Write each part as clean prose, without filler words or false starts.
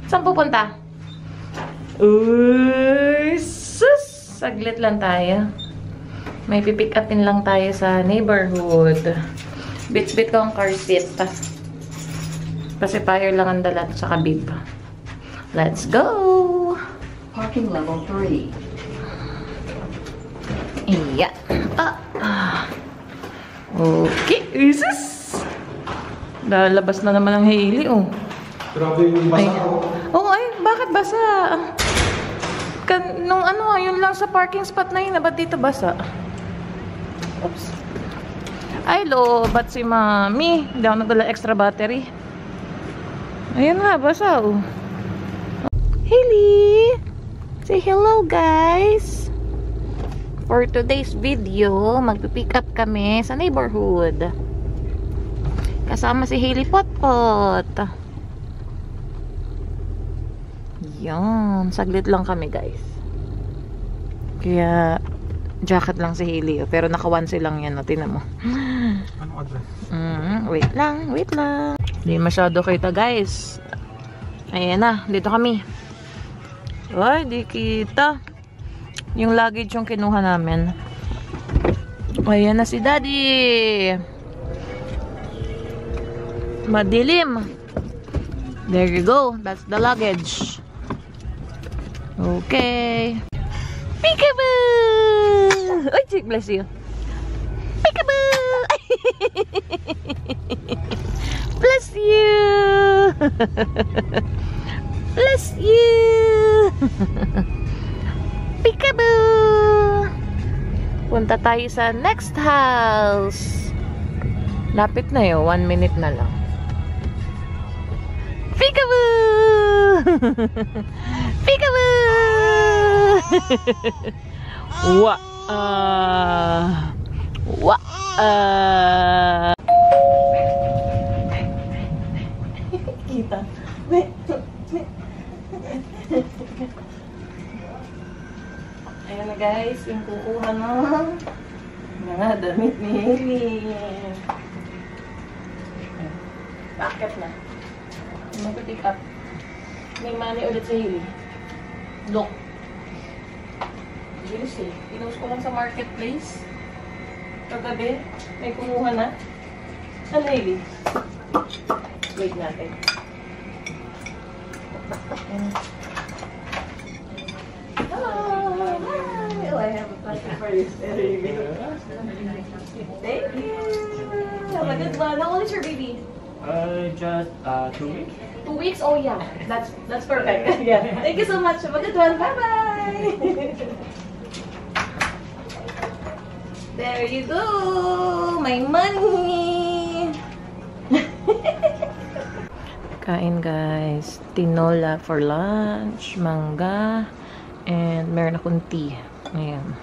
Saan pupunta? Uy, sus! Saglit lang tayo. May pipick upin lang tayo sa neighborhood. Bit-bit ko ang car seat. Kasi fire lang ang dala sa kabib. Let's go! Parking level 3. Iya. Okay. Isis! Lalabas na naman ang Hailey, oh. Grabe yung basa ko. Oo, ay, bakit basa? Nung ano, yun lang sa parking spot na yun, ba't dito basa? Oops. Ay, ba't si Mami? Hindi ako nagdala extra battery. Ayan nga, basa, oh. Hailey! Say hello, guys! For today's video, magpipick up kami sa neighborhood. Kasama si Hailey Potpot. Yan, saglit lang kami, guys. Kaya jacket lang si Hailey, pero naka-onesie lang yan, tinan mo. Anong address? Wait lang. Hindi masyado kita, guys. Ayan na, dito kami. Ay, di kita. Yung luggage yung kinuha namin. Ayan na si Daddy. Madilim. There you go. That's the luggage. Okay. Peekaboo! Oy, bless you. Peekaboo! Bless you! Bless you! Peekaboo! Punta tayo sa next house. Lapit na yun. 1 minute na lang. Peekaboo! Peekaboo! Kita. Ayan na, guys, yung kukuha ng mga damit ni Hailey. Bakit na? Mag-pick up. May money ulit sa Hailey. Look. Bilis eh. Pinost ko lang sa marketplace. Kagabi, may kumuha na. Ano, Hailey? Wait natin. Hello! Hi! Oh, I have a party for you. Thank you! Have a good one. How old is your baby? Just 2 weeks. 2 weeks? Oh yeah, that's perfect. Yeah. Thank you so much. Have a good one. Bye bye. There you go. My money. Kain, guys. Tinola for lunch, mangga, and meron akong tea. Ayan.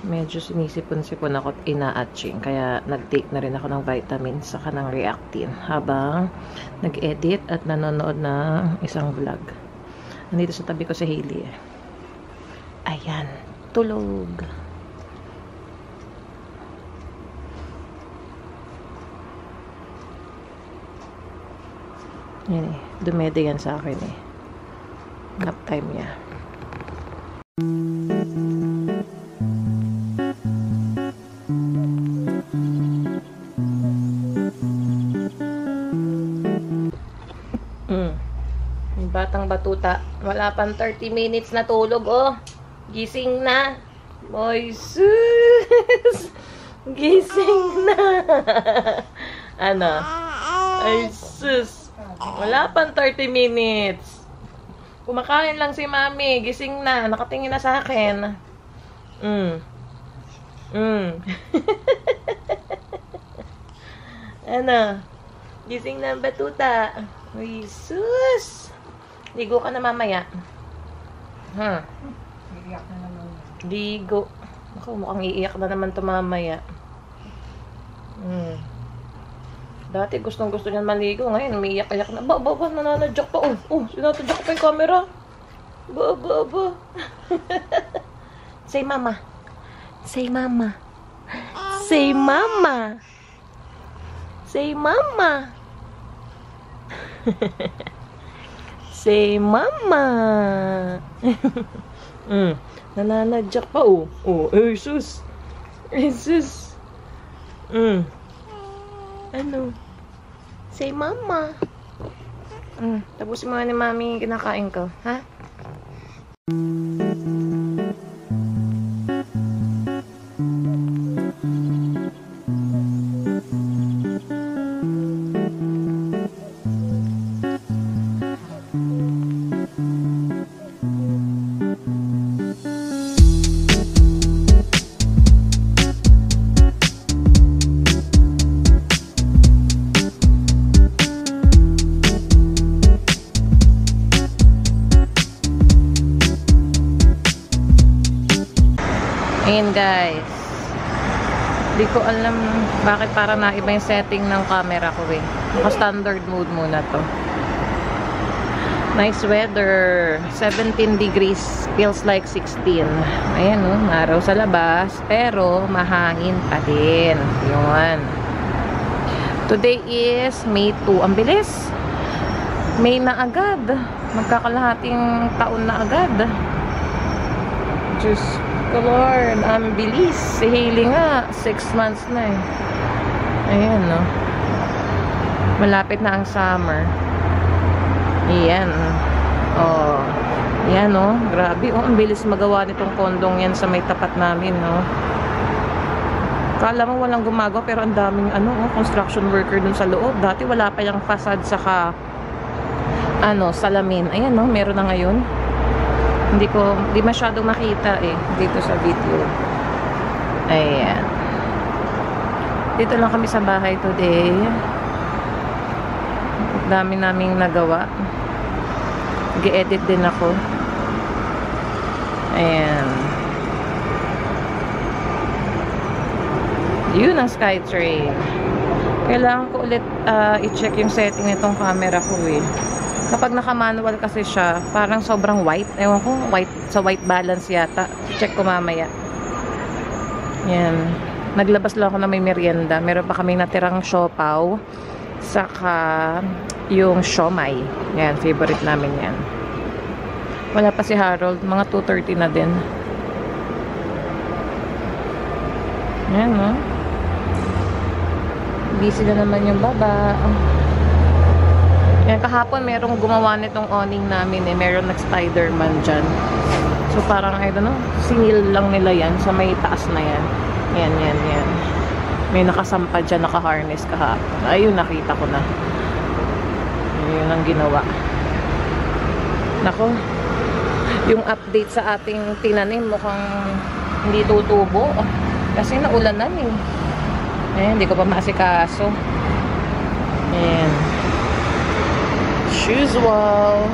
Medyo sinisipon-sipon ako at ina-atching. Kaya nag-take na rin ako ng vitamins saka ng Reactin habang nag-edit at nanonood ng isang vlog. Nandito sa tabi ko si Hailey. Ayan. Tulog. Yan eh. Dumede yan sa akin eh. Nap time niya. Batang batuta. Wala pang 30 minutes na tulog, oh. Gising na. Boy, sus. Gising na. Ano? Ay, sus. Wala pang 30 minutes. Kumakain lang si Mami. Gising na. Nakatingin na sa akin. Ano? Gising na ang batuta. Ay, sus. Ligo ka na mamaya. Iiyak na naman. Ligo. Ako, mukhang iiyak na naman to mamaya. Dati gustong-gusto niyan maligo. Ngayon, umiiyak-iyak na. Nananadyak pa. Sinatadyak pa yung camera. Say mama. Say mama. Say mama. Say mama. Say mama. Nananadyak pa oh. Oh, Jesus. Jesus. Ano? Say mama. Tapos mo ni mami kinakain ko, ha? Ayan guys, di ko alam bakit para naiba yung setting ng camera ko eh. Naka standard mode muna to. Nice weather, 17 degrees, feels like 16. Ayan oh, araw sa labas, pero mahangin pa din. Yun. Today is May 2. Ang bilis. May na agad. Magkakalahating taon na agad. Diyos ko Lord, ang bilis. Si Hailey nga, 6 months na eh. Ayan, no. Malapit na ang summer. Ayan. Oh. Ayan, no. Grabe. Oh, ang bilis magawa nitong kondong yan sa may tapat namin, no. Kala mo walang gumagawa, pero ang daming, construction worker dun sa loob. Dati wala pa yung facade saka, salamin. Ayan, no. Meron na ngayon. Hindi masyadong makita eh dito sa video. Ayan. Dito lang kami sa bahay today. Dami naming nagawa. Nag-edit din ako. Ayan. Yun ang Skytrain. Kailangan ko ulit i-check yung setting nitong camera ko eh. Kapag naka-manual kasi siya, parang sobrang white. Ewan ko, white balance yata. Check ko mamaya. Yan. Naglabas lang ako na may merienda. Meron pa kaming natirang siopaw. Saka yung siomay. Yan, favorite namin yan. Wala pa si Harold. Mga 2:30 na din. Yan, no? Busy na naman yung baba. Yan, kahapon merong gumawa nitong awning namin eh. Meron nag-Spider-Man dyan. So parang, I don't know, sinil lang nila yan sa may taas na yan. Yan. May nakasampa dyan, naka-harness kahapon. Ayun, nakita ko na. Yun ang ginawa. Nako, yung update sa ating tinanim mukhang hindi tutubo. Kasi naulanan eh. Ayan, hindi ko pa maasikaso. Ayan. Usual.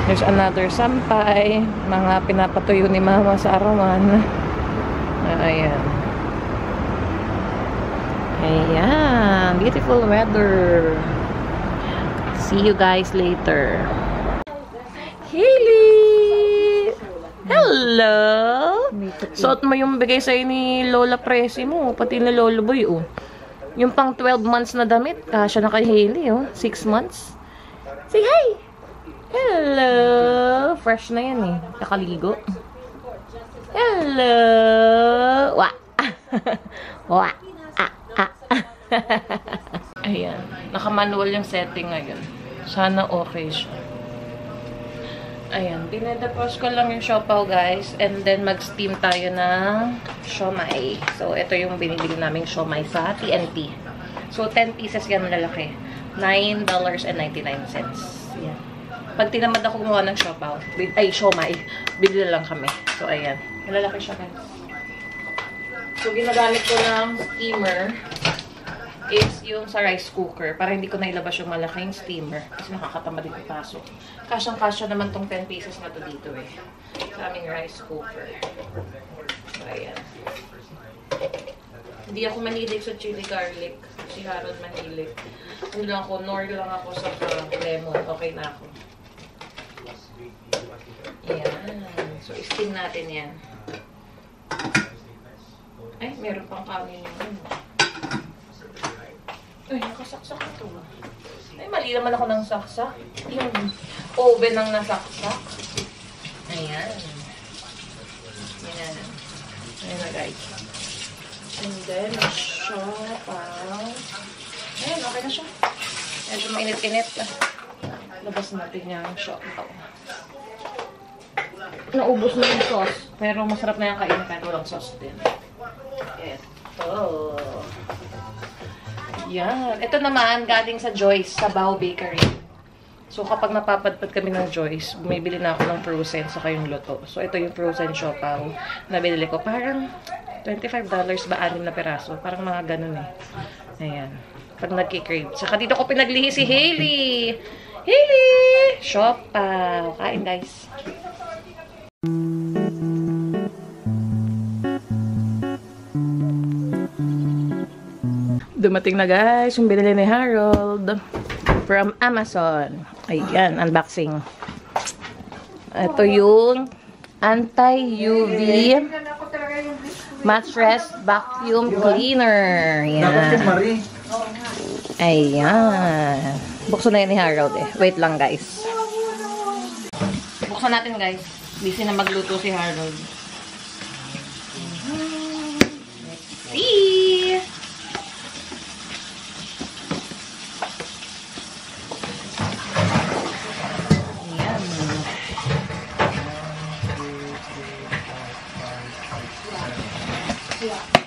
There's another sampay. Mga pinapatuyo ni mama sa arawan. Ayan. Ayan. Beautiful weather. See you guys later. Hailey! Hello! Suot mo yung bigay sa'yo ni Lola Presi mo. Pati ni Lolo Boy, oh. Yung pang 12 months na damit. Kasya na kay Hailey, oh. 6 months. Say hi! Hello! Fresh na yan eh. Nakaligo. Hello! Wah! Wah! Ayan. Naka-manual yung setting ngayon. Sana okay siya. Ayan. Pinadapos ko lang yung siopaw, guys. And then, mag-steam tayo ng siomay. So, ito yung binibili naming siomay sa TNT. So, 10 pieces yan malalaki. $9.99. Yan. Pag tinamad ako gumawa ng siopaw, siomay, bibili lang kami. So, ayan. Malalaki siya, guys. So, ginagamit ko ng steamer is yung sa rice cooker para hindi ko nailabas yung malaking steamer kasi nakakatamad din ipasok. Kasyang-kasya naman tong 10 pieces na to dito eh. Sa aming rice cooker. So, ayan. Hindi ako mahilig sa chili garlic. Si Harold mahilig. Hindi lang ako, nor lang ako sa lemon. Okay na ako. Ayan. So, steam natin yan. Ay, meron pang kanin yung Ay, nakasaksak ito. Ay, mali naman ako ng saksak. Yung oven ang nasaksak. Ayan. Ayan. Ayan na, guys. And then, siopaw. Ayan, okay na siya. Medyo mainit-init. Labas natin yung siopaw. Naubos na yung sauce. Pero masarap na yung kainin kahit walang sauce din. Ito. Yan. Ito naman, galing sa Joyce, sa Bao Bakery. So, kapag napapadpad kami ng Joyce, bumibili na ako ng frozen sa kayong luto. So, ito yung frozen siopaw na binili ko. Parang $25 ba? 6 na peraso. Parang mga ganun eh. Ayan. Pag nagki-crave. Saka dito ko pinaglihi si Hailey. Hailey! Siopaw. Kain, guys. Dumating na, guys, yung binili ni Harold from Amazon. Ayan, unboxing. Ito yung anti-UV mattress vacuum cleaner. Ayan. Ayan. Buksan na yan ni Harold eh. Wait lang, guys. Buksan natin, guys. Busy na magluto si Harold. Let's see!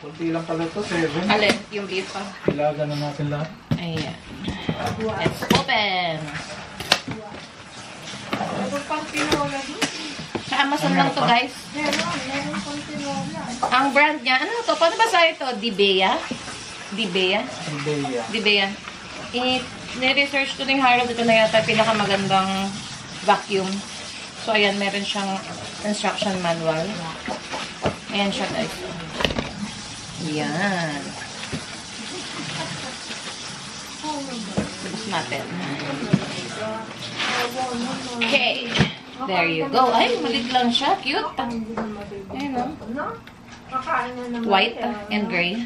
Kunti lang pala ito, 7. Alin? Yung beef pa? Ilaga na natin lahat. Ayan. Let's open! Sa Amazon lang to, guys. Ang brand niya, ano to? Paano ba sa ito? Dibea? Dibea? Dibea. I-research ko ni Harold. Ito na yata pinakamagandang vacuum. So, ayan, meron siyang instruction manual. Ayan siya, guys. Ayan. Tapos natin. Okay. There you go. Ay, malit lang siya. Cute. Ayan, no? White and gray.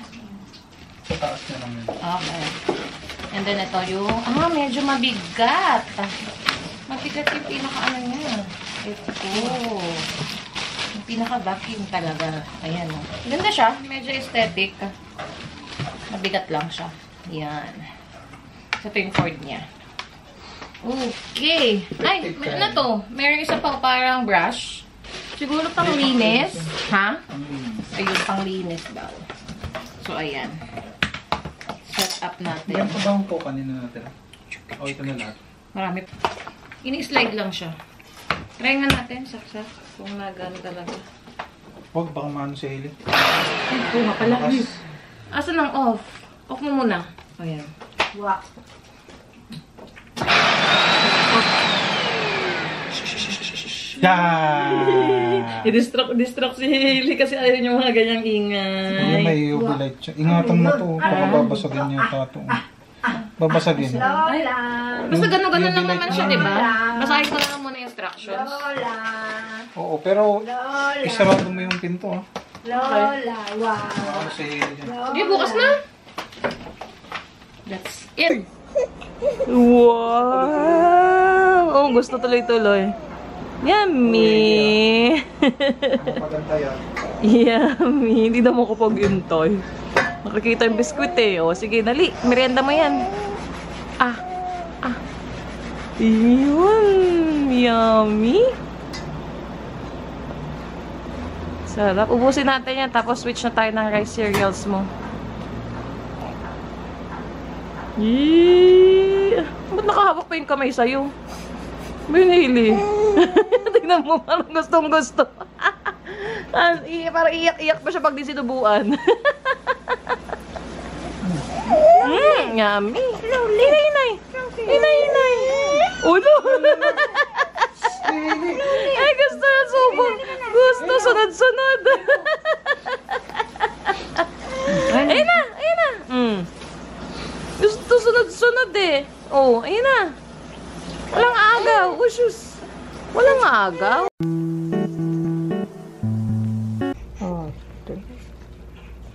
Taas na lang yun. Okay. And then ito yung, medyo mabigat. Mabigat yung pinaka-ano niya. Ito. Yung pinaka-vacuum talaga. Ayan, no? Ganda siya. Medyo aesthetic. Mabigat lang siya. Ayan. Ito yung cord niya. Okay. Ay, ano to? Meron isa pa parang brush. Siguro pang linis. Ha? Ayun, pang linis daw. So, ayan. Set up natin. Yan pa ba ang po kanina natin? O, ito na lahat. Marami. Ini-slide lang siya. Try nga natin, saksak. Kung nagano talaga. Huwag, baka maano si Hailey. Ay, bunga pala. Asan ang off? Off mo muna. Ayan. Wow. Yeah! I-distract si Hailey kasi ayaw niya mga ganyang ingay. May UV light siya. Ingatan mo to. Baka babasagin niya ito. Babasagin. Ay, basta gano'n-gano'n lang naman siya, diba? Basahin ko na lang muna yung instructions. Oo, pero isarado mo yung pinto. Ha? Lola, wow. Ano si Hailey dyan? Okay, bukas na. That's it. Wow! Oh, gusto tuloy-tuloy. Yummy! Maganda yan. Yummy! Hindi na mo kapag yun, Toy. Makikita yung biskuit eh. O, sige, dali. Merienda mo yan. Yun! Yummy! Sarap. Ubusin natin yan. Tapos switch na tayo ng rice cereals mo. Yee! Ba't nakahawak pa yung kamay sa'yo? Binili. Tingnan mo, parang gustong-gusto. Parang iyak-iyak pa siya pag di sinubuan. Yummy. Inay. Ulo. Ay, gusto na subo. Gusto, sunod-sunod. Ayun na. Gusto sunod-sunod eh. Oh, ayun na. Walang agaw. Usyus. Walang agaw. Oh.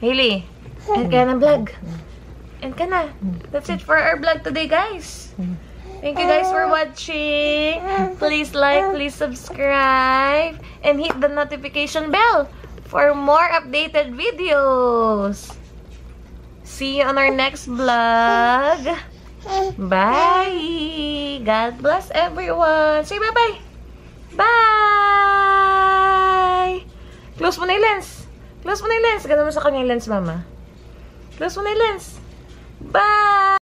Hailey, end ka na vlog. End ka na. That's it for our vlog today, guys. Thank you guys for watching. Please like, please subscribe, and hit the notification bell for more updated videos. See you on our next vlog. Bye! God bless everyone. Say bye-bye. Bye! Close mo na yung lens. Close mo na yung lens. Gano'n mo sa kanya yung lens, mama. Close mo na yung lens. Bye!